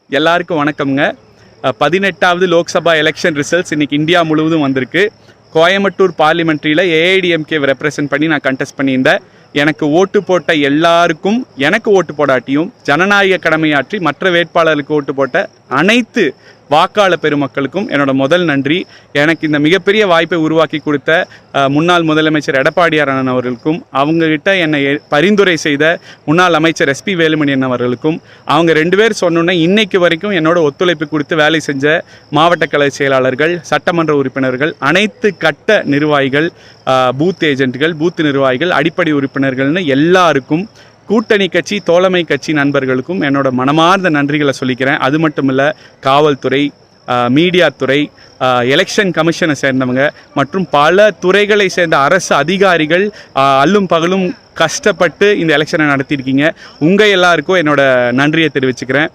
எல்லாருக்கும் வணக்கம்ங்க. 18வது Lok Sabha election results இன்றைக்கி இந்தியா முழுவதும் வந்திருக்கு. கோயம்புத்தூர் பார்லிமெண்ட்ரியில் ஏஐடிஎம்கே ரெப்ரசன்ட் பண்ணி நான் கண்டெஸ்ட் பண்ணியிருந்தேன். எனக்கு ஓட்டு போட்ட எல்லாருக்கும், எனக்கு ஓட்டு போடாட்டியும் ஜனநாயக கடமையாற்றி மற்ற வேட்பாளர்களுக்கு ஓட்டு போட்ட அனைத்து வாக்காளர் பெருமக்களுக்கும் என்னோட முதல் நன்றி. எனக்கு இந்த மிகப்பெரிய வாய்ப்பை உருவாக்கி கொடுத்த முன்னாள் முதலமைச்சர் எடப்பாடியார் அண்ணன் அவர்களுக்கும், அவங்ககிட்ட என்னை பரிந்துரை செய்த முன்னாள் அமைச்சர் எஸ்பி வேலுமணி அண்ணன் அவர்களுக்கும், அவங்க 2 பேர் சொன்னோன்னே இன்னைக்கு வரைக்கும் என்னோட ஒத்துழைப்பு கொடுத்து வேலை செஞ்ச மாவட்ட கழக செயலாளர்கள், சட்டமன்ற உறுப்பினர்கள், அனைத்து கட்ட நிர்வாகிகள், பூத் ஏஜென்ட்கள், பூத் நிர்வாகிகள், அடிப்படை உறுப்பினர்கள்னு எல்லாருக்கும், கூட்டணி கட்சி, தோழமை கட்சி நண்பர்களுக்கும் என்னோட மனமார்ந்த நன்றிகளை சொல்லிக்கிறேன். அது மட்டும் இல்லை, காவல்துறை, மீடியா துறை, எலெக்ஷன் கமிஷனை சேர்ந்தவங்க மற்றும் பல துறைகளை சேர்ந்த அரசு அதிகாரிகள் அல்லும் பகலும் கஷ்டப்பட்டு இந்த எலெக்ஷனை நடத்தியிருக்கீங்க. உங்கள் எல்லாருக்கும் என்னோட நன்றியை தெரிவிச்சுக்கிறேன்.